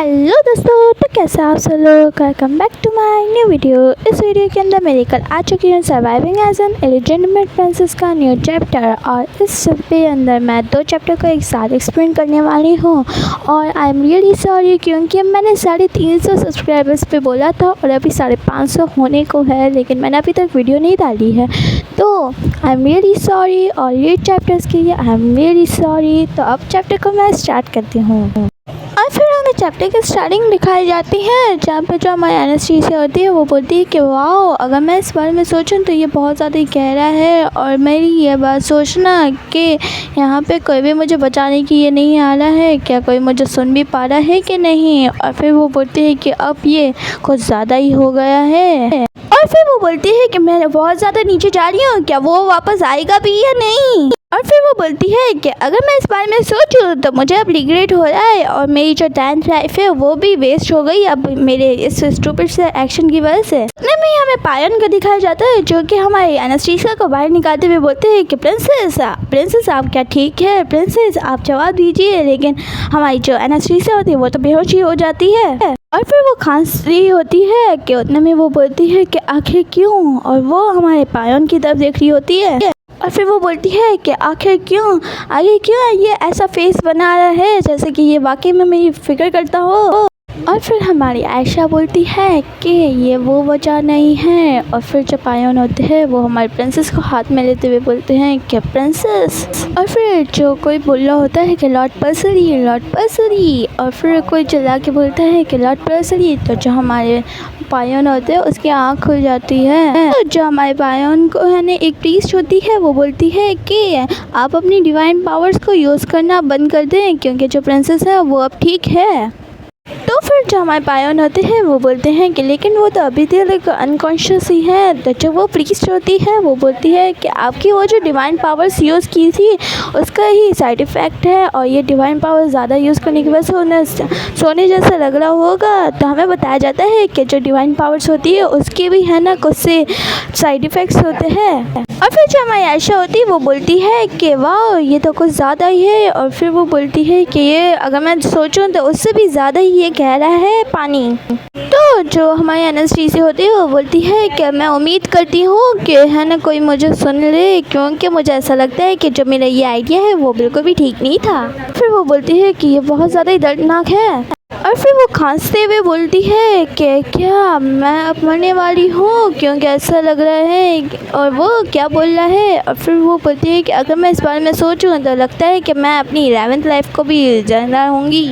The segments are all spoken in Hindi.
हेलो दोस्तों, तो कैसे आप सब लोग। Welcome back to my new video. इस वीडियो के अंदर मैं लेकर आ चुकी हूँ surviving as an illegitimate princess का न्यू चैप्टर। और इस के अंदर मैं 2 चैप्टर को एक साथ एक्सप्लेन करने वाली हूँ। और आई एम रियली सॉरी क्योंकि मैंने 350 सब्सक्राइबर्स पे बोला था और अभी 550 होने को है, लेकिन मैंने अभी तक वीडियो नहीं डाली है। तो आई एम रियली सॉरी और ये चैप्टर्स के लिए आई एम रियली सॉरी। तो अब चैप्टर को मैं स्टार्ट करती हूँ। और फिर हमें चैप्टर की स्टार्टिंग दिखाई जाती है, जहाँ पे जो हमारी एनेस्थीसिया होती है वो बोलती है कि वाओ, अगर मैं इस बारे में सोचूं तो ये बहुत ज़्यादा गहरा है। और मेरी ये बात सोचना कि यहाँ पे कोई भी मुझे बचाने की ये नहीं आ रहा है, क्या कोई मुझे सुन भी पा रहा है कि नहीं। और फिर वो बोलती है कि अब ये कुछ ज़्यादा ही हो गया है। और फिर वो बोलती है कि मैं बहुत ज़्यादा नीचे जा रही हूँ, क्या वो वापस आएगा भी या नहीं। और फिर वो बोलती है कि अगर मैं इस बारे में सोचूं तो मुझे अब रिग्रेट हो रहा है और मेरी जो 10th लाइफ है वो भी वेस्ट हो गई अब मेरे इस स्टूपिड से एक्शन की वजह से। में हमें पायन को दिखाया जाता है, जो कि हमारे एनेस्थीसिया को बाहर निकालते हुए बोलते हैं कि प्रिंसेस आप क्या ठीक है, प्रिंसेस आप जवाब दीजिए। लेकिन हमारी जो एनेस्थीसिया होती है वो तो बेहोश ही हो जाती है। और फिर वो खांस रही होती है कि उतने में वो बोलती है कि आखिर क्यों, और वो हमारे पायन की तरफ देख रही होती है। और फिर वो बोलती है कि आखिर क्यों ये ऐसा फेस बना रहा है जैसे कि ये वाकई में मेरी फिक्र करता हो। और फिर हमारी आयशा बोलती है कि ये वो वजह नहीं है। और फिर जो पायन होते हैं वो हमारे प्रिंसेस को हाथ में लेते हुए बोलते हैं कि प्रिंसेस। और फिर जो कोई बोल रहा होता है कि लॉर्ड पर्सरी। और फिर कोई चिल्ला के बोलता है कि लॉर्ड पर्सरी। तो जो हमारे पायन होते हैं उसकी आँख खुल जाती है। तो जो हमारे पायन को है ना एक प्रीस्ट होती है वो बोलती है कि आप अपनी डिवाइन पावर्स को यूज़ करना बंद कर दें, क्योंकि जो प्रिंसेस है वो अब ठीक है। तो फिर जो हमारे पायन होते हैं वो बोलते हैं कि लेकिन वो तो अभी तक अनकॉन्शियस ही है। तो जो वो प्रीस्ट होती है वो बोलती है कि आपकी वो जो डिवाइन पावर्स यूज़ की थी उसका ही साइड इफ़ेक्ट है, और ये डिवाइन पावर ज़्यादा यूज़ करने की वजह से उन्हें सोने जैसा लग रहा होगा। तो हमें बताया जाता है कि जो डिवाइन पावर्स होती है उसके भी है ना कुछ से साइड इफ़ेक्ट्स होते हैं। और फिर जो हमारी आयशा होती है वो बोलती है कि वाह ये तो कुछ ज़्यादा ही है। और फिर वो बोलती है कि ये अगर मैं सोचूं तो उससे भी ज़्यादा ही ये गहरा है पानी। तो जो हमारी एनेस्थीसिया होती है वो बोलती है कि मैं उम्मीद करती हूँ कि है ना कोई मुझे सुन ले, क्योंकि मुझे ऐसा लगता है कि जो मेरा ये आइडिया है वो बिल्कुल भी ठीक नहीं था। फिर वो बोलती है कि ये बहुत ज़्यादा ही दर्दनाक है। और फिर वो खांसते हुए बोलती है कि क्या मैं अब मरने वाली हूँ, क्योंकि ऐसा लग रहा है। और वो क्या बोल रहा है। और फिर वो बोलती है कि अगर मैं इस बारे में सोचूं तो लगता है कि मैं अपनी 11th लाइफ को भी जानना होंगी।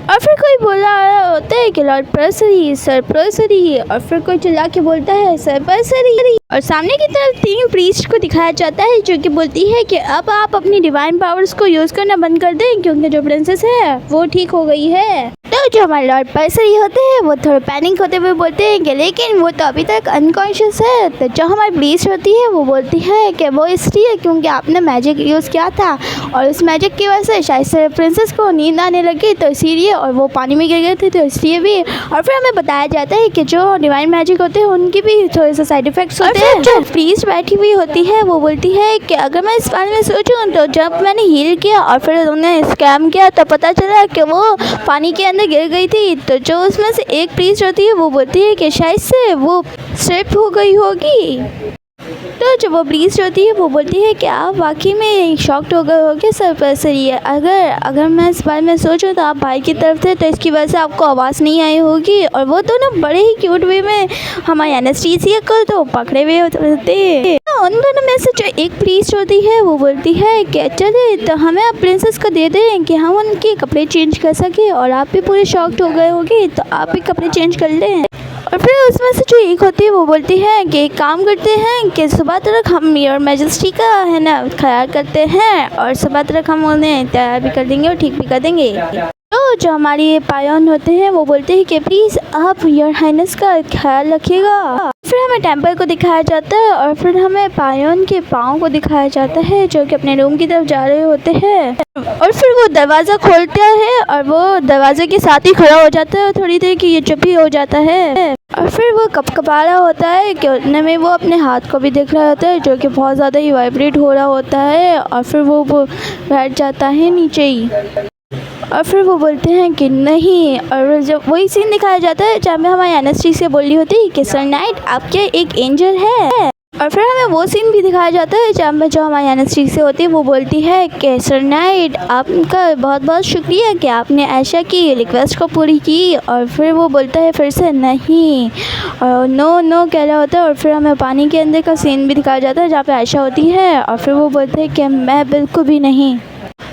और फिर कोई बोल रहा होता है कि लॉर्ड पर्सरी, सर पर्सरी। और फिर कोई चिल्ला के बोलता है सर पर्सरी। और सामने की तरफ 3 प्रीस्ट को दिखाया जाता है, जो कि बोलती है कि अब आप अपनी डिवाइन पावर्स को यूज़ करना बंद कर दें, क्योंकि जो प्रिंसेस है वो ठीक हो गई है। तो जो हमारे लॉर्ड पर्सरी होते हैं वो थोड़े पैनिक होते हुए बोलते हैं कि लेकिन वो तो अभी तक अनकॉन्शियस है। तो जो हमारी प्रीस्ट होती है वो बोलती है कि वो इसलिए क्योंकि आपने मैजिक यूज़ किया था, और उस मैजिक की वजह से शायद से प्रिंसेस को नींद आने लगी तो इसीलिए, और वो पानी में गिर गए थे तो इसलिए भी। और फिर हमें बताया जाता है कि जो डिवाइन मैजिक होते हैं उनके भी थोड़े से साइड इफ़ेक्ट्स होते हैं। जो प्रीस्ट बैठी हुई होती है वो बोलती है कि अगर मैं इस बारे में सोचूं तो जब मैंने हील किया और फिर उन्हें स्कैम किया तो पता चला कि वो पानी के अंदर गिर गई थी। तो जो उसमें से एक प्रीस्ट होती है वो बोलती है कि शायद से वो स्लिप हो गई होगी। तो जो वो प्रीस्ट होती है वो बोलती है कि आप वाकई में शॉक्ड हो गए होगे सर पर्सरी। अगर मैं इस बारे में सोचूं तो आप भाई की तरफ थे तो इसकी वजह से आपको आवाज़ नहीं आई होगी। और वो तो ना बड़े ही क्यूट वे में हमारे एनेस्थीसिया को तो पकड़े हुए होते। उन दोनों में से जो एक प्रीस्ट होती है वो बोलती है कि चले तो हमें आप प्रिंसेस को दे दें कि हम उनके कपड़े चेंज कर सकें, और आप भी पूरे शॉक्ड हो गए होगे तो आप भी कपड़े चेंज कर लें। और फिर उसमें से जो एक होती है वो बोलती है कि एक काम करते हैं कि सुबह तक हम योर मैजेस्टी का है ना ख्याल करते हैं, और सुबह तक हम उन्हें तैयार भी कर देंगे और ठीक भी कर देंगे। तो जो हमारी पायन होते हैं वो बोलते हैं कि प्लीज़ आप योर हाइनेस का ख्याल रखिएगा। फिर हमें टेम्पल को दिखाया जाता है, और फिर हमें पायन के पाँव को दिखाया जाता है जो कि अपने रूम की तरफ जा रहे होते हैं। और फिर वो दरवाज़ा खोलता है और वो दरवाजे के साथ ही खड़ा हो जाता है, और थोड़ी देर की ये चुप ही हो जाता है। और फिर वो कपकपा रहा होता है कि उतने में वो अपने हाथ को भी देख रहा होता है, जो कि बहुत ज़्यादा ही वाइब्रेट हो रहा होता है। और फिर वो बैठ जाता है नीचे ही। और फिर वो बोलते हैं कि नहीं। और जब वही सीन दिखाया जाता है जहाँ पे हमारी एनेस्थीसिया बोल रही होती है कि सर नाइट आपके एक एंजल है। और फिर हमें वो सीन भी दिखाया जाता है जहाँ पे जो हमारी एनेस्थीसिया होती है वो बोलती है कि सर नाइट आपका बहुत बहुत शुक्रिया कि आपने आयशा की रिक्वेस्ट को पूरी की। और फिर वो बोलता है फिर से नहीं, और नो नो कह रहा होता है। और फिर हमें पानी के अंदर का सीन भी दिखाया जाता है जहाँ पे आयशा होती है और फिर वो बोलते हैं कि मैं बिल्कुल भी नहीं।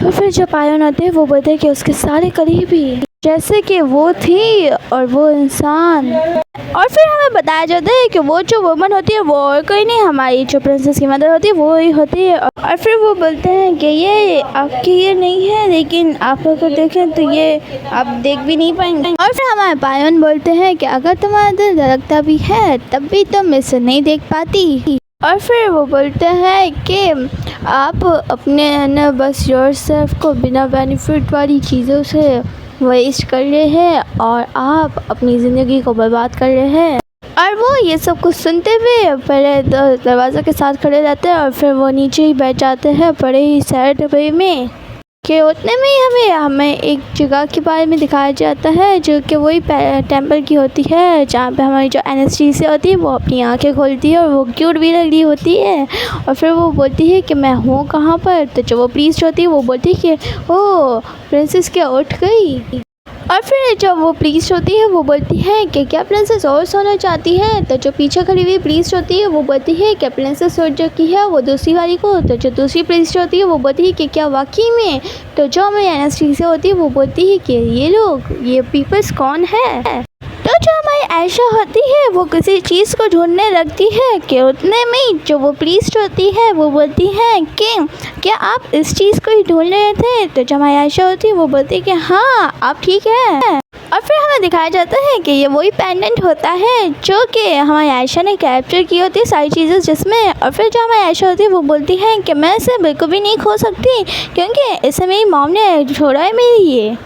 तो फिर जब पायन आते हैं वो बोलते हैं कि उसके सारे करीबी जैसे कि वो थी और वो इंसान। और फिर हमें बताया जाता है कि वो जो वुमन होती है वो और कोई नहीं, हमारी जो प्रिंसेस की मदर होती है वो ही होती है। और फिर वो बोलते हैं कि ये आपकी ये नहीं है, लेकिन आप अगर देखें तो ये आप देख भी नहीं पाएंगे। और फिर हमारे पायन बोलते हैं कि अगर तुम्हारा दिल धड़कता भी है तब भी तुम इसे नहीं देख पाती। और फिर वो बोलते हैं कि आप अपने न बस योरसेल्फ को बिना बेनिफिट वाली चीज़ों से वेस्ट कर रहे हैं और आप अपनी ज़िंदगी को बर्बाद कर रहे हैं। और वो ये सब कुछ सुनते हुए पहले दरवाज़ा के साथ खड़े रहते हैं और फिर वो नीचे ही बैठ जाते हैं बड़े ही सैड वे में। कि उतने में ही हमें एक जगह के बारे में दिखाया जाता है जो कि वही टेंपल की होती है जहाँ पे हमारी जो एनेस्थीसिया होती है वो अपनी आंखें खोलती है और वो क्यूट भी लग रही होती है। और फिर वो बोलती है कि मैं हूँ कहाँ पर। तो जो वो प्रीस्ट होती है वो बोलती है कि ओह प्रिंसेस क्या उठ गई। और फिर जब वो प्रीस्ट होती है वो बोलती है कि क्या प्रिंसेस और सोना चाहती है। तो जो पीछे खड़ी हुई प्रीस्ट होती है वो बोलती है कि प्रिंसेस और जो की है वो दूसरी वाली को। तो जो दूसरी प्रीस्ट होती है वो बोलती है कि क्या वाकई में। तो जो हमारी एनेस्थीसिया होती है वो बोलती है कि ये लोग ये पीपल्स कौन है। तो जो हमारी आयशा होती है वो किसी चीज़ को ढूंढने लगती है कि उतने में जो वो प्रीस्ट होती है वो बोलती है कि क्या आप इस चीज़ को ही ढूंढ रहे थे। तो जो हमारी आयशा होती है वो बोलती है कि हाँ आप ठीक है। और फिर हमें दिखाया जाता है कि ये वही पेंडेंट होता है जो कि हमारी आयशा ने कैप्चर की होती है सारी चीज़ें जिसमें। और फिर जो हमारी आयशा होती है वो बोलती है कि मैं इसे बिल्कुल भी नहीं खो सकती क्योंकि इसे मेरी मॉम ने छोड़ा है मेरे लिए।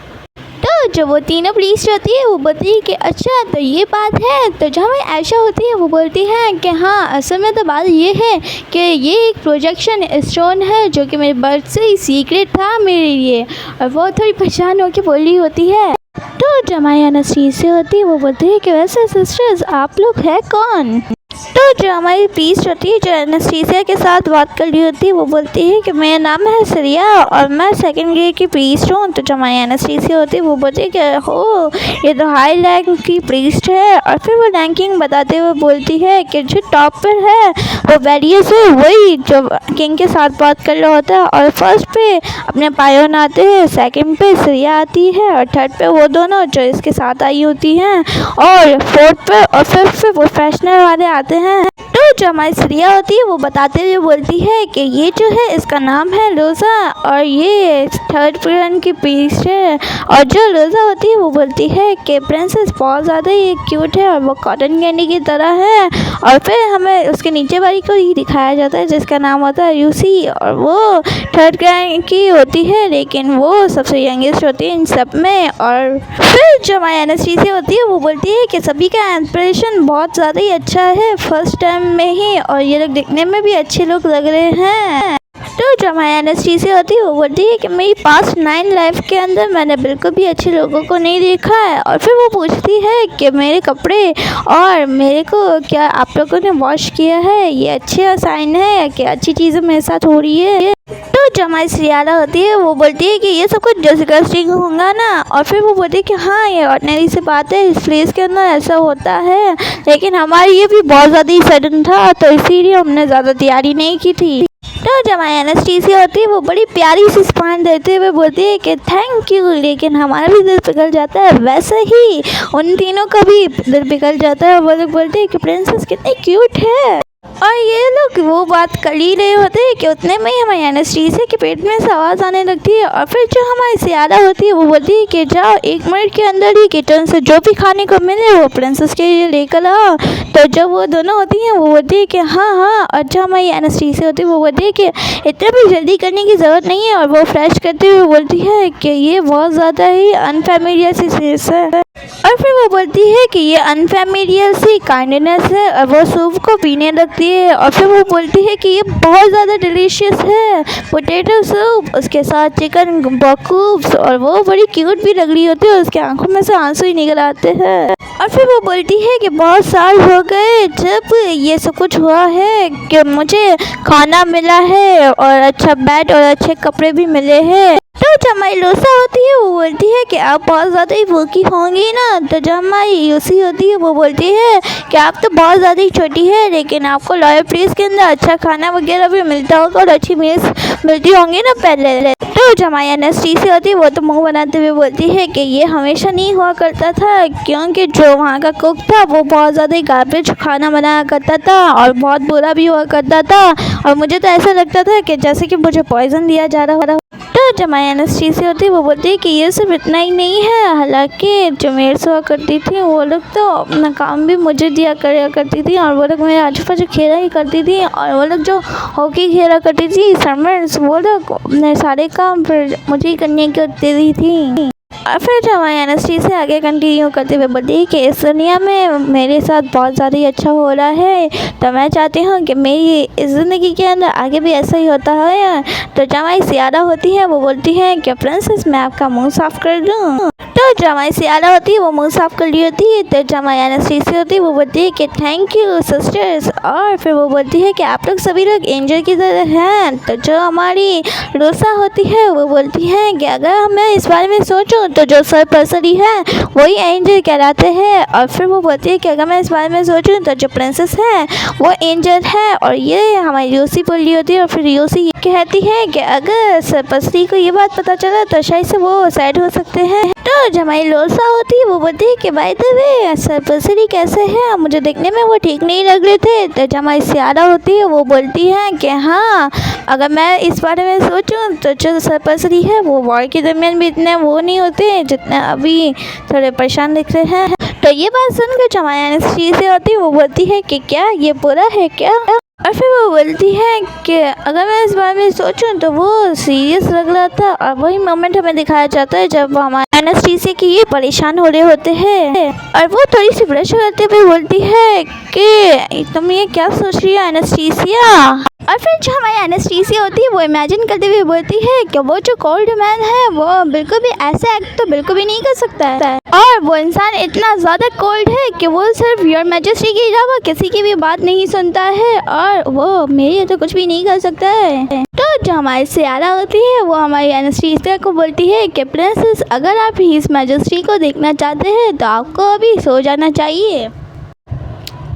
तो जो वो तीनों प्रीस्ट होती है वो बोलती है कि अच्छा तो ये बात है। तो जो हमें आयशा होती है वो बोलती है कि हाँ असल में तो बात ये है कि ये एक प्रोजेक्शन स्टोन है जो कि मेरे बर्थ से ही सीक्रेट था मेरे लिए। और वो थोड़ी परेशान होकर बोल रही होती है। तो जो हमारी एनेस्थीसिया होती है वो बोलती है कि वैसे सिस्टर्स आप लोग हैं कौन। तो जो हमारी प्रीस्ट होती है जो एनेस्थीसिया के साथ बात कर रही होती है वो बोलती है कि मेरा नाम है श्रेया और मैं सेकंड ग्रेड की प्रीस्ट हूँ। तो जो हमारी एनेस्थीसिया होती है वो बोलती है कि हो ये तो हाई रैंक की प्रीस्ट है। और फिर वो रैंकिंग बताते हुए बोलती है कि जो टॉप पर है वो वेरियस है, वही जो किंग के साथ बात कर रहा होता है। और फर्स्ट पे अपने पायोन आते हैं, सेकंड पे श्रेया आती है और थर्ड पे वो दोनों जो इसके साथ आई होती हैं और फोर्थ पे और फिफ्थ पे प्रोफेशनल वाले आते हैं। तो जो हमारी श्रेया होती है वो बताते हुए बोलती है कि ये जो है इसका नाम है रोज़ा और ये थर्ड प्लेन की प्रीस्ट है। और जो रोज़ा होती है वो बोलती है कि प्रिंसेस बहुत ज़्यादा ही क्यूट है और वो कॉटन कैंडी की तरह है। और फिर हमें उसके नीचे वाली को ही दिखाया जाता है जिसका नाम होता है यूसी और वो थर्ड ग्रेड की होती है लेकिन वो सबसे यंगेस्ट होती है इन सब में। और फिर जो हमारी एनेस्थीसिया होती है वो बोलती है कि सभी का इंप्रेशन बहुत ज़्यादा ही अच्छा है फर्स्ट टाइम में ही और ये लोग दिखने में भी अच्छे लोग लग रहे हैं। तो जो हमारी एनेस्थीसिया होती है वो बोलती है कि मेरी पास्ट 9 लाइफ के अंदर मैंने बिल्कुल भी अच्छे लोगों को नहीं देखा है। और फिर वो पूछती है कि मेरे कपड़े और मेरे को क्या आप लोगों ने वॉश किया है, ये अच्छे साइन है कि अच्छी चीज़ें मेरे साथ हो रही है। तो जो हमारी श्रेया होती है वो बोलती है कि ये सब कुछ डिस्गस्टिंग होगा ना। और फिर वो बोलती है कि हाँ ये ऑर्डिनरी सी बात है, इस प्लेस के अंदर ऐसा होता है लेकिन हमारी ये भी बहुत ज़्यादा ही सडन था तो इसीलिए हमने ज़्यादा तैयारी नहीं की थी। तो जब हमारी एनेस्थीसिया होती है वो बड़ी प्यारी सी स्माइल देते हुए बोलती है कि थैंक यू, लेकिन हमारा भी दिल पिघल जाता है वैसे ही उन तीनों का भी दिल पिघल जाता है। वो लोग बोलते हैं कि प्रिंसेस कितनी क्यूट है। और ये लोग वो बात कर ही रहे होते हैं कि उतने में ही हमारी एनेस्थीसिया के पेट में से आवाज़ आने लगती है। और फिर जो हमारी श्रेया होती है वो बोलती है कि जाओ 1 मिनट के अंदर ही किचन से जो भी खाने को मिले वो प्रिंसेस के लिए लेकर आओ। तो जब वो दोनों होती हैं वो बोलती है कि हाँ हाँ। और जो हमारी एनेस्थीसिया होती है वो बोलती है कि इतना भी जल्दी करने की ज़रूरत नहीं है। और वो फ्रेश करते हुए बोलती है कि ये बहुत ज़्यादा ही अनफेमिलियर सी चीज़ है। और फिर वो बोलती है कि ये अनफेमिलियर सी काइंडनेस है और वो सूप को पीने लगती है। और फिर वो बोलती है कि ये बहुत ज़्यादा डिलीशियस है, पोटैटो सूप, उसके साथ चिकन बकूब्स, और वो बड़ी क्यूट भी लग रही होती है, उसके आंखों में से आंसू ही निकल आते हैं। और फिर वो बोलती है कि बहुत साल हो गए जब ये सब कुछ हुआ है कि मुझे खाना मिला है और अच्छा बेड और अच्छे कपड़े भी मिले हैं। तो जब हमारी लोसा होती है वो बोलती है कि आप बहुत ज़्यादा ही भूखी होंगी ना। तो जब हमारी यूसी होती है वो बोलती है कि आप तो बहुत ज़्यादा ही छोटी है, लेकिन आपको लॉयल प्लेस के अंदर अच्छा खाना वगैरह भी मिलता होगा और अच्छी मील्स मिलती होंगी ना पहले। तो जब हमारी एनेस्थीसिया होती है वो तो मुँह बनाते हुए बोलती है कि ये हमेशा नहीं हुआ करता था, क्योंकि जो वहाँ का कुक था वो बहुत ज़्यादा ही गार्बेज खाना बनाया करता था और बहुत बुरा भी हुआ करता था, और मुझे तो ऐसा लगता था कि जैसे कि मुझे पॉइजन दिया जा रहा। तो जब हमारी एनेस्थीसिया होती है वो बोलती है कि ये सिर्फ इतना ही नहीं है, हालांकि जो मेड्स हुआ करती थी वो लोग तो अपना काम भी मुझे दिया करती थी, और वो लोग मेरे आजू बाजू खेला ही करती थी, और वो लोग जो हॉकी खेला करती थी समर्स, वो लोग सारे काम फिर मुझे ही करने की देती थी। और फिर जब हमारी एनेस्थीसिया आगे कंटिन्यू करते हुए बोलती है कि इस दुनिया में मेरे साथ बहुत ज़्यादा ही अच्छा हो रहा है, तो मैं चाहती हूँ कि मेरी इस ज़िंदगी के अंदर आगे भी ऐसा ही होता है। तो जब हमारी सियारा होती है वो बोलती है कि प्रिंसेस मैं आपका मुंह साफ़ कर दूँ। तो जब हमारी सियारा होती है वो मुंह साफ़ कर ली होती है। तो जब हमारी एनेस्थीसिया होती है वो बोलती है कि थैंक यू सिस्टर्स, और फिर वो बोलती है कि आप लोग सभी लोग एंजल की तरह हैं। तो जो हमारी रोसा होती है वो बोलती है कि अगर मैं इस बारे में सोचूं तो जो सरपसरी है वही एंजल कहलाते हैं। और फिर वो बोलती है कि अगर मैं इस बारे में सोचूं तो जो प्रिंसेस है वो एंजल है। और ये हमारी यूसी बोल रही होती है, और फिर यूसी ये कहती है कि अगर सरपसरी को ये बात पता चला तो शायद से वो सैड हो सकते हैं। तो जब हमारी लोसा होती है वो बोलती है कि बाय द वे सरपसरी कैसे है, मुझे देखने में वो ठीक नहीं लग रहे थे। तो जब हमारी सियारा होती है वो बोलती है कि हाँ, अगर मैं इस बारे में सोचूं तो जो सरपसरी है वो वॉर के दरमियान भी इतने वो नहीं होते जितने अभी थोड़े परेशान दिख रहे हैं। तो ये बात सुनकर जब हमारी एनेस्थीसिया होती है वो बोलती है कि क्या ये बुरा है क्या। और फिर वो बोलती है कि अगर मैं इस बारे में सोचूं तो वो सीरियस लग रहा था, और वही मोमेंट हमें दिखाया जाता है जब हमारे एनेस्थीसिया की ये परेशान हो रहे होते हैं। और वो थोड़ी सी ब्रश करते हुए बोलती है कि तुम ये क्या सोच रही हो एनेस्थीसिया। और फिर जो हमारी एनेस्थीसिया होती है वो इमेजिन करते हुए बोलती है कि वो जो कोल्ड मैन है वो बिल्कुल भी ऐसा एक्ट तो बिल्कुल भी नहीं कर सकता है, और वो इंसान इतना ज़्यादा कोल्ड है कि वो सिर्फ योर मैजेस्टी के अलावा किसी की भी बात नहीं सुनता है, और वो मेरे तो कुछ भी नहीं कर सकता है। तो जो हमारी सियारा होती है वो हमारी एनेस्थीसिया को बोलती है कि प्रिंसेस अगर आप हिज मैजेस्टी को देखना चाहते हैं तो आपको अभी सो जाना चाहिए।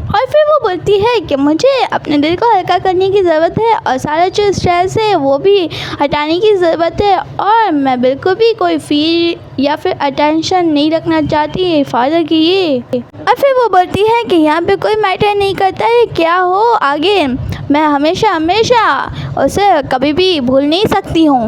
और फिर वो बोलती है कि मुझे अपने दिल को हल्का करने की ज़रूरत है, और सारा जो स्ट्रेस है वो भी हटाने की ज़रूरत है, और मैं बिल्कुल भी कोई फील या फिर अटेंशन नहीं रखना चाहती फादर की ये। और फिर वो बोलती है कि यहाँ पे कोई मैटर नहीं करता है क्या हो आगे, मैं हमेशा हमेशा उसे कभी भी भूल नहीं सकती हूँ।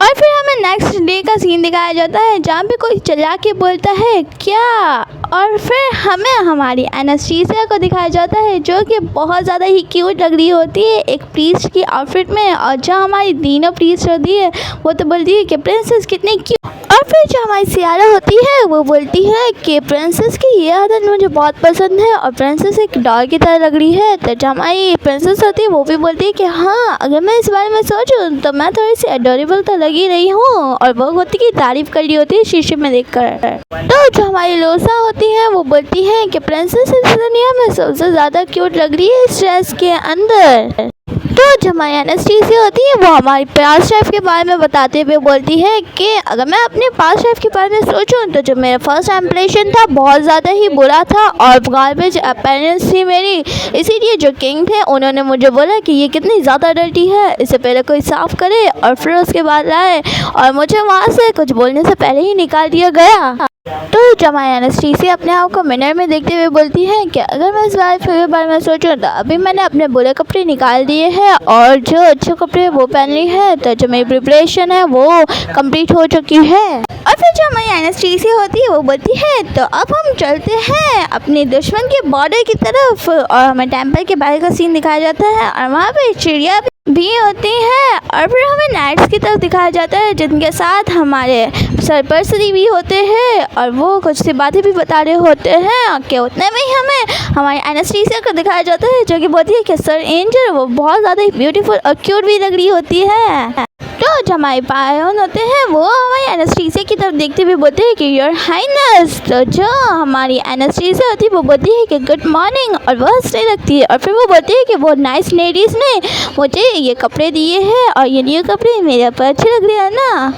और फिर हमें नेक्स्ट डे का सीन दिखाया जाता है जहाँ पे कोई चिल्ला के बोलता है क्या, और फिर हमें हमारी एनेस्थीसिया को दिखाया जाता है जो कि बहुत ज़्यादा ही क्यूट लग रही होती है एक प्रीस्ट की आउटफिट में। और जो हमारी दीनो प्रीस्ट होती है वो तो बोलती है कि प्रिंसेस कितनी क्यूट। और फिर जो हमारी सियारा होती है वो बोलती है कि प्रिंसेस की ये आदत मुझे बहुत पसंद है, और प्रिंसेस एक डॉल की तरह लग रही है। तो जो हमारी प्रिंसेस होती है वो भी बोलती है कि हाँ, अगर मैं इस बारे में सोचूं तो मैं थोड़ी सी एडोरेबल तो लगी रही हूँ, और वो होती की तारीफ कर रही होती है शीशे में देखकर। तो जो हमारी लोसा होती है वो बोलती है कि प्रिंसेस इस दुनिया में सबसे ज़्यादा क्यूट लग रही है इस ड्रेस के अंदर। तो जो हमारी एनेस्थीसिया होती है वो हमारी पास्ट लाइफ के बारे में बताते हुए बोलती है कि अगर मैं अपने पास्ट लाइफ के बारे में सोचूं तो जो मेरा फर्स्ट इम्प्रेशन था बहुत ज़्यादा ही बुरा था, और गार्बेज अपीयरेंस थी मेरी, इसीलिए जो किंग थे उन्होंने मुझे बोला कि ये कितनी ज़्यादा डर्टी है, इसे पहले कोई साफ़ करे और फिर उसके बाद लाए, और मुझे वहाँ से कुछ बोलने से पहले ही निकाल दिया गया। तो जब हमारी एनेस्थीसिया अपने आप को मिरर में देखते हुए बोलती है कि अगर मैं इस बारे में सोचूं तो अभी मैंने अपने बुरे कपड़े निकाल दिए हैं और जो अच्छे कपड़े वो पहन ली है, तो जो मेरी प्रिपरेशन है वो कंप्लीट हो चुकी है। और फिर जो हमारी एनेस्थीसिया होती है वो बोलती है तो अब हम चलते हैं अपने दुश्मन के बॉर्डर की तरफ, और हमें टेम्पल के बाहर का सीन दिखाया जाता है, और वहाँ पे चिड़िया भी होती हैं। और फिर हमें नाइट्स की तरफ दिखाया जाता है जिनके साथ हमारे सरपरसरी भी होते हैं और वो कुछ सी बातें भी बता रहे होते हैं कि उतने में ही हमें हमारे एनास्टेसिया को दिखाया जाता है जो कि बोलती है कि सर एंजल वो बहुत ज़्यादा ब्यूटीफुल और क्यूट भी लग रही होती है। तो जो हमारे पायन होते हैं वो हमारी एनास्टेसिया की तरफ देखते हुए बोलते हैं कि योर हाइनेस। तो जो हमारी एनास्टेसिया होती है वो बोलती है कि गुड मॉर्निंग और वो हंसने लगती है और फिर वो बोलती है कि वो नाइस लेडीज़ ने मुझे ये कपड़े दिए हैं और ये न्यू कपड़े मेरे ऊपर अच्छे लग रहे हैं ना।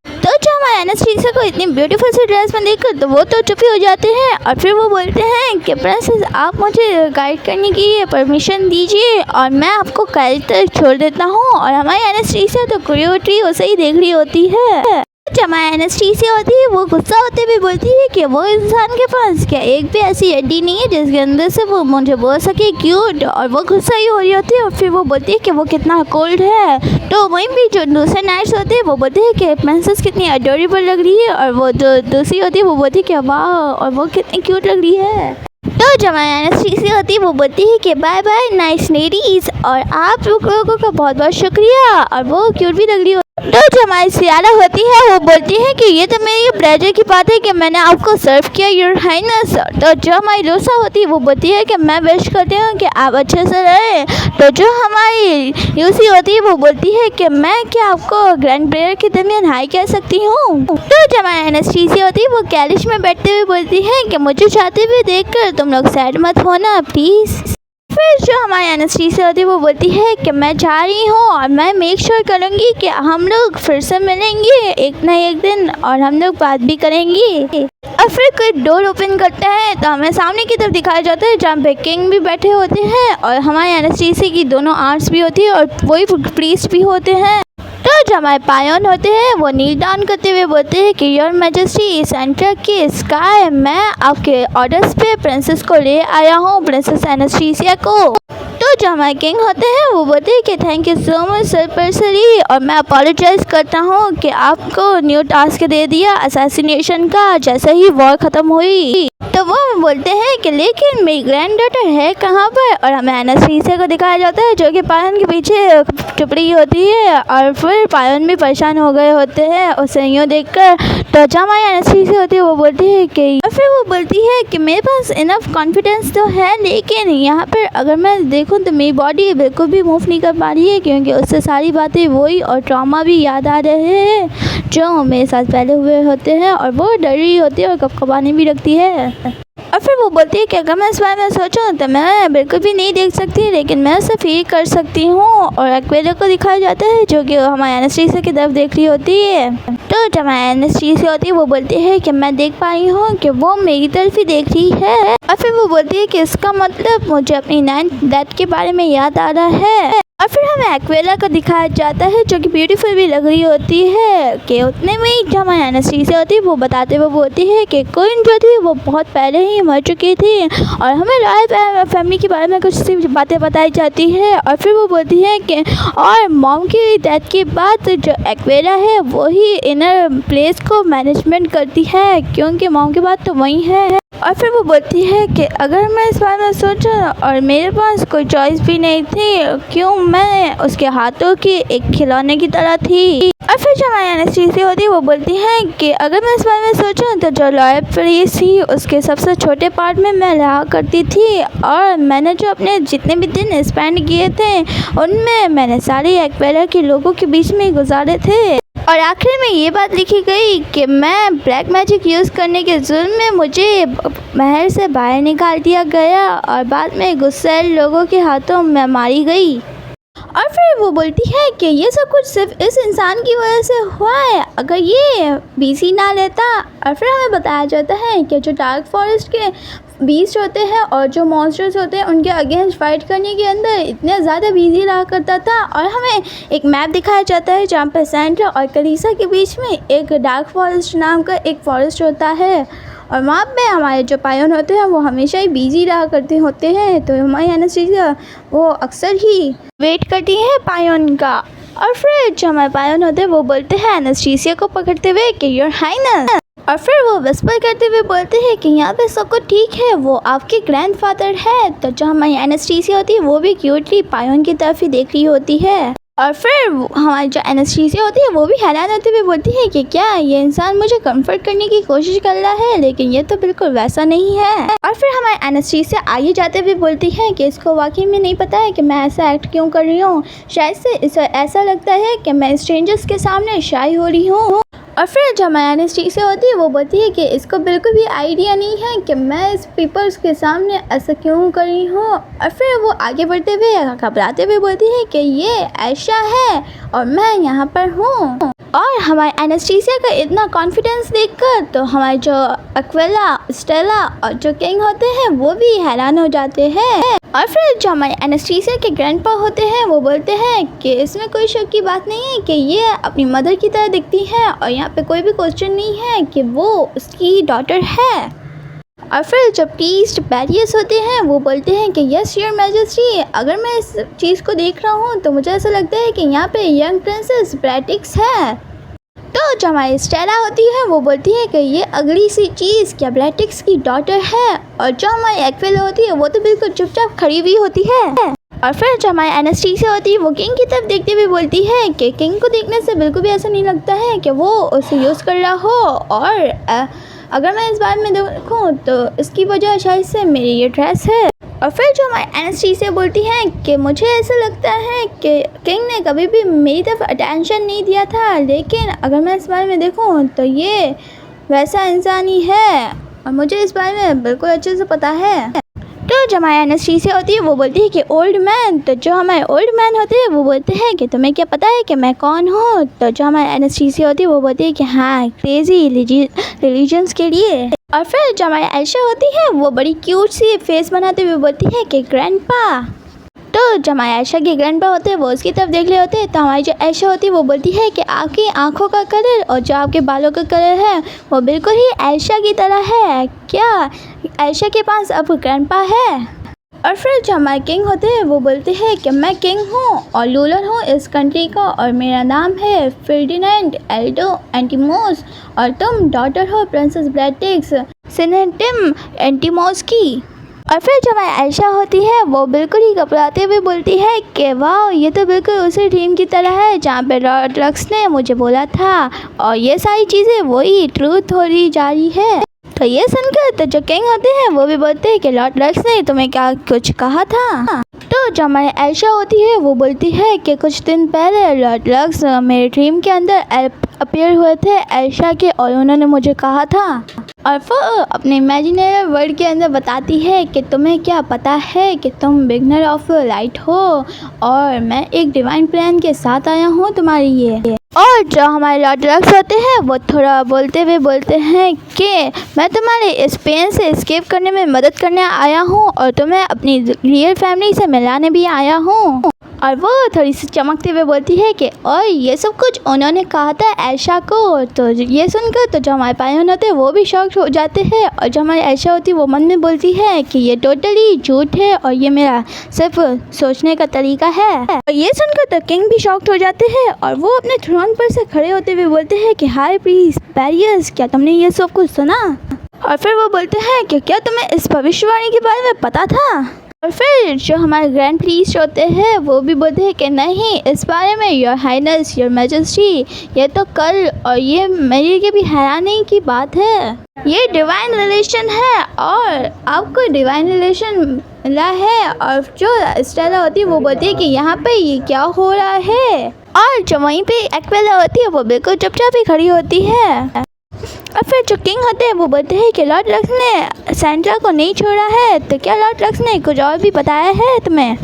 तो जो हमारे एनास्टेसिया को इतनी ब्यूटीफुल सी ड्रेस में देखकर तो वो तो चुप ही हो जाते हैं और फिर वो बोलते हैं कि प्रिंसेस आप मुझे गाइड करने की परमिशन दीजिए और मैं आपको गाइड तक छोड़ देता हूँ। और हमारी एनास्टेसिया तो क्यूरियोसिटी उसे ही देख रही होती है। जब हमारी एनास्टेसिया होती है वो गुस्सा होते हुए बोलती है कि वो इंसान के पास क्या एक भी ऐसी हड्डी नहीं है जिसके अंदर से वो मुझे बोल सके क्यूट। और वो गुस्सा ही हो रही होती है और फिर वो बोलती है कि वो कितना कोल्ड है। तो वहीं भी जो दूसरे नाइट्स होते हैं वो बोलते हैं कि प्रिंसेस कितनी अडोरेबल लग रही है और वो जो दूसरी होती है वो बोलती है कि वाह और वो कितनी क्यूट लग रही है। तो जब हमारी एनास्टेसिया होती है वो बोलती है कि बाय बाय नाइस लेडीज़ और आप लोगों का बहुत बहुत शुक्रिया और वो क्यूट भी लग रही हो। तो जो हमारी सियारा होती है वो बोलती है कि ये तो मेरी प्लेजर की बात है कि मैंने आपको सर्व किया योर हाइनेस। तो जो हमारी लोसा होती है वो बोलती है कि मैं विश करती हूँ कि आप अच्छे से रहें। तो जो हमारी यूसी होती है वो बोलती है कि मैं क्या आपको ग्रैंड प्रेयर के दरमियान हाई कह सकती हूँ। तो जो हमारी एनास्टेसिया होती है वो कैलिश में बैठते हुए बोलती है कि मुझे चाहते हुए देखकर तुम लोग सैड मत होना प्लीज़। फिर जो हमारी एनास्टेसिया होती है वो बोलती है कि मैं जा रही हूँ और मैं मेक श्योर करूँगी कि हम लोग फिर से मिलेंगे एक ना एक दिन और हम लोग बात भी करेंगे। और फिर कोई डोर ओपन करता है तो हमें सामने की तरफ दिखाया जाता है जहाँ पे किंग भी बैठे होते हैं और हमारे एनास्टेसिया की दोनों आर्ट्स भी होती है और वही प्रीस्ट भी होते हैं। तो जो हमारे पायन होते हैं वो नील डाउन करते हुए बोलते हैं कि योर मैजेस्टी सेंटर की स्काई मैं आपके ऑर्डर्स पे प्रिंसेस को ले आया हूँ प्रिंसेस एनास्टेसिया को। तो जो हमारे किंग होते हैं वो बोलते हैं कि थैंक यू सो मच सरपरसरी और मैं अपोलोजाइज़ करता हूँ कि आपको न्यू टास्क दे दिया असैसिनेशन का जैसे ही वॉर ख़त्म हुई। तो वो बोलते हैं कि लेकिन मेरी ग्रैंड डॉटर है कहाँ पर। और हमें एनास्टेसिया को दिखाया जाता है जो कि पायन के पीछे चुपड़ी होती है और फिर पायन भी परेशान हो गए होते हैं उसे यूँ देखकर। तो जब हमारी एनास्टेसिया होती है वो बोलती है कि और फिर वो बोलती है कि मेरे पास इनफ कॉन्फिडेंस तो है लेकिन यहाँ पर अगर मैं देखूँ तो मेरी बॉडी बिल्कुल भी मूव नहीं कर पा रही है क्योंकि उससे सारी बातें वही और ट्रॉमा भी याद आ रहे हैं जो मेरे साथ पहले हुए होते हैं और वो डर रही होती है और कपकपाने भी लगती है। और फिर वो बोलती है कि अगर मैं इस बारे में सोचूं तो मैं बिल्कुल भी नहीं देख सकती लेकिन मैं उसे फील कर सकती हूँ। और एक्वेला को दिखाया जाता है जो कि हमारे एनास्टेसिया की तरफ देख रही होती है। तो जब हमारी एनास्टेसिया होती है वो बोलती है कि मैं देख पा रही हूँ कि वो मेरी तरफ ही देख रही है। और फिर वो बोलती है कि इसका मतलब मुझे अपनी नाइन्थ डेथ के बारे में याद आ रहा है। और फिर हमें एक्वेला को दिखाया जाता है जो कि ब्यूटीफुल भी लग रही होती है कि उतने में ही जो हमारी एनास्टेसिया होती है वो बताते हुए बोलती है कि क्वीन जो थी वो बहुत पहले ही मर चुकी थी। और हमें रॉयल फैमिली के बारे में कुछ सी बातें बताई जाती है। और फिर वो बोलती है कि और मॉम की डेथ के बाद जो एक्वेला है वही इनर प्लेस को मैनेजमेंट करती है क्योंकि मॉम के बाद तो वही है। और फिर वो बोलती है कि अगर मैं इस बारे में सोचा और मेरे पास कोई चॉइस भी नहीं थी क्यों मैं उसके हाथों की एक खिलौने की तरह थी। और फिर जब हमारी एनास्टेसिया होती है वो बोलती है कि अगर मैं इस बारे में सोचूं तो जो लॉयल प्रेस थी उसके सबसे छोटे पार्ट में मैं रहा करती थी और मैंने जो अपने जितने भी दिन स्पेंड किए थे उनमें मैंने सारे एक्वेला के लोगों के बीच में गुजारे थे। और आखिर में ये बात लिखी गई कि मैं ब्लैक मैजिक यूज़ करने के जुर्म में मुझे महल से बाहर निकाल दिया गया और बाद में गुस्सैल लोगों के हाथों में मारी गई। और फिर वो बोलती है कि ये सब कुछ सिर्फ इस इंसान की वजह से हुआ है अगर ये बीसी ना लेता। और फिर हमें बताया जाता है कि जो डार्क फॉरेस्ट के बीस्ट होते हैं और जो मॉन्स्टर्स होते हैं उनके अगेंस्ट फाइट करने के अंदर इतने ज़्यादा बिजी रहा करता था। और हमें एक मैप दिखाया जाता है जहाँ पर सेंटर और कलीसा के बीच में एक डार्क फॉरेस्ट नाम का एक फॉरेस्ट होता है और वहाँ पे हमारे जो पायन होते हैं वो हमेशा ही बिजी रहा करते होते हैं। तो हमारी एनास्टेसिया वो अक्सर ही वेट करती है पायन का। और फिर जो हमारे पायन होते हैं वो बोलते हैं एनास्टेसिया को पकड़ते हुए कि योर हाइनेस। और फिर वो विस्पर करते हुए बोलते हैं कि यहाँ पे सब कुछ ठीक है, वो आपके ग्रैंडफादर है। तो जो हमारी एनेस्थीसिया होती है वो भी क्यूटली पायोन की तरफ ही देख रही होती है। और फिर हमारी जो एनेस्थीसिया होती है वो भी हैरान होते हुए बोलती है कि क्या ये इंसान मुझे कंफर्ट करने की कोशिश कर रहा है, लेकिन ये तो बिल्कुल वैसा नहीं है। और फिर हमारी एनेस्थीसिया आगे जाते हुए बोलती है कि इसको वाकई में नहीं पता है कि मैं ऐसा एक्ट क्यों कर रही हूँ। शायद से इसे ऐसा लगता है कि मैं स्ट्रेंजर्स के सामने शाई हो रही हूँ। और फिर जो हमारी एनेस्थीसिया होती है वो बोलती है कि इसको बिल्कुल भी आइडिया नहीं है कि मैं इस पीपल्स के सामने ऐसा क्यों कर रही हूँ। और फिर वो आगे बढ़ते हुए घबराते हुए बोलती है कि ये आयशा है और मैं यहाँ पर हूँ। और हमारे एनेस्थीसिया का इतना कॉन्फिडेंस देखकर तो हमारे जो एक्वेला, स्टेला और जो किंग होते हैं वो भी हैरान हो जाते हैं। और फिर जो हमारे एनेस्थीसिया के ग्रैंडपा होते हैं वो बोलते हैं कि इसमें कोई शक की बात नहीं है कि ये अपनी मदर की तरह दिखती है और यहाँ पे कोई भी क्वेश्चन नहीं है कि वो उसकी डॉटर है। और फिर जब प्रीस्ट बैरियस होते हैं वो बोलते हैं कि यस योर मैजेस्टी, अगर मैं इस चीज़ को देख रहा हूँ तो मुझे ऐसा लगता है कि यहाँ पे यंग प्रिंसेस ब्रैटिक्स है। तो जो हमारी स्टेला होती है वो बोलती है कि ये अगली सी चीज़ क्या ब्रैटिक्स की डॉटर है। और जो हमारी एक्वेला होती है वो तो बिल्कुल चुपचाप खड़ी हुई होती है। और फिर जो हमारी एनेस्थीसिया होती है वो किंग की तरफ देखते हुए बोलती है कि किंग को देखने से बिल्कुल भी ऐसा नहीं लगता है कि वो उसे यूज़ कर रहा हो। और अगर मैं इस बारे में देखूँ तो इसकी वजह शायद से मेरी ये ड्रेस है। और फिर जो हमारी एनेस्थीसिया बोलती है कि मुझे ऐसा लगता है कि किंग ने कभी भी मेरी तरफ अटेंशन नहीं दिया था, लेकिन अगर मैं इस बारे में देखूँ तो ये वैसा इंसान ही है और मुझे इस बारे में बिल्कुल अच्छे से पता है। तो जो हमारी एनेस्थीसिया होती है वो बोलती है कि ओल्ड मैन। तो जो हमारे ओल्ड मैन होते हैं वो बोलते हैं कि तुम्हें क्या पता है कि मैं कौन हूँ। तो जो हमारी एनेस्थीसिया होती है वो बोलती है कि हाँ, क्रेजी रिलीजन्स के लिए। और फिर जो हमारी आयशा होती है वो बड़ी क्यूट सी फेस बनाते हुए बोलती है कि ग्रैंडपा। तो जो हमारे आयशा के ग्रैंडपा होते हैं वो उसकी तरफ देख रहे होते हैं। तो हमारी जो आयशा होती है वो बोलती है कि आपकी आंखों का कलर और जो आपके बालों का कलर है वो बिल्कुल ही आयशा की तरह है। क्या आयशा के पास अब ग्रैंडपा है? और फिर जो हमारे किंग होते हैं वो बोलते हैं कि मैं किंग हूँ और रूलर हूँ इस कंट्री का और मेरा नाम है फर्डिनेंड एल्डो एंटिमोस और तुम डॉटर हो प्रिंसेस ब्रैटिक्स सिनेटिम एंटिमोस की। और फिर जो हमारी आयशा होती है वो बिल्कुल ही घबराते हुए बोलती है कि वाह, ये तो बिल्कुल उसी ड्रीम की तरह है जहाँ पे लॉर्ड लक्स ने मुझे बोला था और ये सारी चीज़ें वही ट्रूथ हो रही जा रही है। तो ये सुनकर तो जो किंग होते हैं वो भी बोलते हैं कि लॉर्ड लक्स ने तुम्हें क्या कुछ कहा था। तो जो हमारी आयशा होती है वो बोलती है कि कुछ दिन पहले लॉर्ड लक्स मेरे ड्रीम के अंदर अपीयर हुए थे आयशा के और उन्होंने मुझे कहा था। और वो अपने इमेजिनरी वर्ल्ड के अंदर बताती है कि तुम्हें क्या पता है कि तुम बिगनर ऑफ लाइट हो और मैं एक डिवाइन प्लान के साथ आया हूँ तुम्हारे लिए। और जो हमारे लॉर्ड लक्स होते हैं वो थोड़ा बोलते हुए बोलते हैं कि मैं तुम्हारे इस पेन से एस्केप करने में मदद करने आया हूँ और तुम्हें अपनी रियल फैमिली से मिलाने भी आया हूँ। और वो थोड़ी सी चमकते हुए बोलती है कि और ये सब कुछ उन्होंने कहा था आयशा को। तो ये सुनकर तो जो हमारे पायन होते हैं वो भी शॉक हो जाते हैं और जो हमारी आयशा होती है वो मन में बोलती है कि ये टोटली झूठ है और ये मेरा सिर्फ सोचने का तरीका है। और ये सुनकर तो किंग भी शॉक्ड हो जाते हैं और वो अपने थ्रोन पर से खड़े होते हुए बोलते हैं कि हाय प्रीस्ट बैरियस, क्या तुमने ये सब कुछ सुना? और फिर वो बोलते हैं कि क्या तुम्हें इस भविष्यवाणी के बारे में पता था? और फिर जो हमारे ग्रैंड प्रीस्ट होते हैं वो भी बोलते हैं कि नहीं, इस बारे में योर हाइनेस योर मैजेस्टी ये तो कल और ये मेरे लिए भी हैरानी की बात है। ये डिवाइन रिलेशन है और आपको डिवाइन रिलेशन मिला है। और जो स्टेला होती है वो बोलती है कि यहाँ पे ये क्या हो रहा है। और जो वहीं पे एक्वेला होती है वो बिल्कुल चुपचाप ही खड़ी होती है। और फिर जो किंग होते हैं वो बोलते हैं कि लॉर्ड लक्स ने सैंड्रा को नहीं छोड़ा है, तो क्या लॉर्ड लक्स ने कुछ और भी बताया है तुम्हें?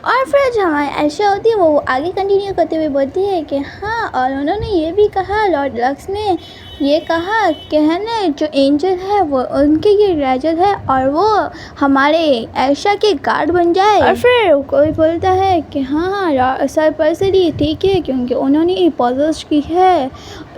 और फिर जो हमारी आयशा होती है वो आगे कंटिन्यू करते हुए बोलती है कि हाँ, और उन्होंने ये भी कहा, लॉर्ड लक्स ने ये कहा कि है ना जो एंजल है वो उनके ये रेजर है और वो हमारे आयशा के गार्ड बन जाए। और फिर कोई बोलता है कि हाँ सर पर्सनली ठीक है, क्योंकि उन्होंने पॉजेस की है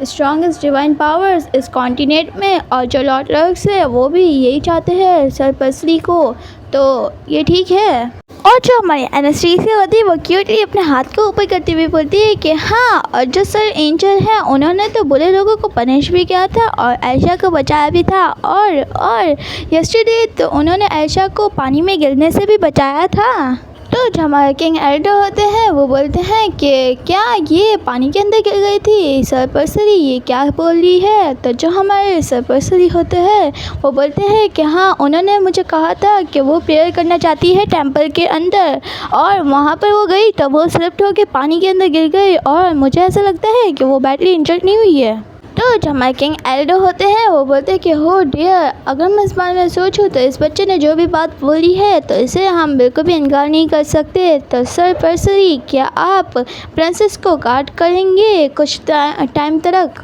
स्ट्रॉन्गेस्ट डिवाइन पावर्स इस कॉन्टिनेंट में और जो लॉर्ड लक्स है वो भी यही चाहते हैं सर पर्सनली को, तो ये ठीक है। और जो हमारी एनास्टेसिया होती है वो क्यूटली अपने हाथ को ऊपर करते हुए बोलती है कि हाँ, और जो सर एंजल हैं उन्होंने तो बुरे लोगों को पनिश भी किया था और आयशा को बचाया भी था, और यस्टरडे तो उन्होंने आयशा को पानी में गिरने से भी बचाया था। तो जो हमारे किंग एल्डो होते हैं वो बोलते हैं कि क्या ये पानी के अंदर गिर गई थी सरपरसरी, ये क्या बोल रही है। तो जो हमारे सरपरसरी होते हैं वो बोलते हैं कि हाँ, उन्होंने मुझे कहा था कि वो प्रेयर करना चाहती है टेंपल के अंदर, और वहाँ पर वो गई तो वो स्लिप होकर पानी के अंदर गिर गई, और मुझे ऐसा लगता है कि वो बैटली इंजर्ड नहीं हुई है। तो जो हमारे किंग एल्डो होते हैं वो बोलते हैं कि हो डियर, अगर मैं इस बारे में सोचूं तो इस बच्चे ने जो भी बात बोली है तो इसे हम बिल्कुल भी इनकार नहीं कर सकते। तो सर परसरी, क्या आप प्रिंसेस को गार्ड करेंगे कुछ टाइम तक।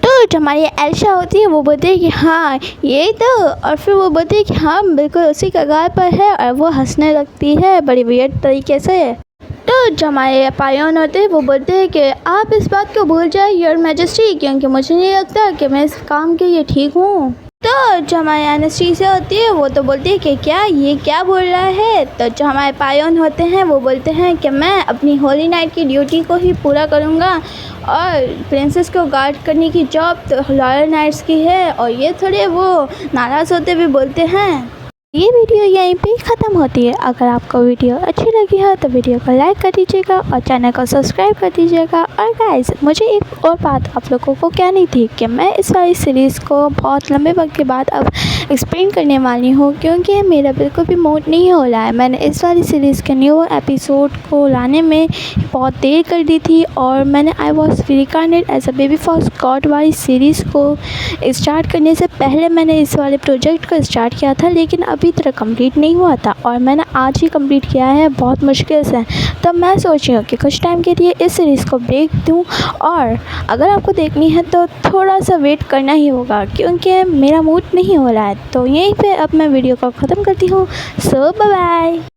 तो जो हमारी एल्शा होती है वो बोलती है कि हाँ यही तो, और फिर वो बोलती है कि हाँ बिल्कुल उसी कगार पर है, और वो हंसने लगती है बड़ी वियर्ड तरीके से। तो जो हमारे पायोन होते हैं वो बोलते हैं कि आप इस बात को भूल जाए योर मैजेस्टी, क्योंकि मुझे नहीं लगता कि मैं इस काम के लिए ठीक हूँ। तो जो हमारी एनास्टेसिया होती है वो तो बोलती है कि क्या ये क्या बोल रहा है। तो जो हमारे पायोन होते हैं वो बोलते हैं कि मैं अपनी होली नाइट की ड्यूटी को ही पूरा करूँगा, और प्रिंसेस को गार्ड करने की जॉब तो लॉयल नाइट्स की है। और ये थोड़े वो नाराज़ होते हुए बोलते हैं। ये वीडियो यहीं पे ख़त्म होती है। अगर आपको वीडियो अच्छी लगी है तो वीडियो को लाइक कर दीजिएगा और चैनल को सब्सक्राइब कर दीजिएगा। और गाइस, मुझे एक और बात आप लोगों को कहनी थी कि मैं इस वाली सीरीज़ को बहुत लंबे वक्त के बाद अब एक्सप्लेन करने वाली हूँ, क्योंकि मेरा बिल्कुल भी मूड नहीं हो रहा है। मैंने इस वाली सीरीज़ के न्यू एपिसोड को लाने में बहुत देर कर दी थी, और मैंने I was recorded as a baby for god वाली सीरीज़ को स्टार्ट करने से पहले मैंने इस वाले प्रोजेक्ट को स्टार्ट किया था, लेकिन अभी तरह कंप्लीट नहीं हुआ था, और मैंने आज ही कंप्लीट किया है बहुत मुश्किल से। तो मैं सोच रही हूँ कि कुछ टाइम के लिए इस सीरीज़ को ब्रेक दूँ, और अगर आपको देखनी है तो थोड़ा सा वेट करना ही होगा, क्योंकि मेरा मूड नहीं हो रहा है। तो यहीं पे अब मैं वीडियो को ख़त्म करती हूँ। सो बाय बाय।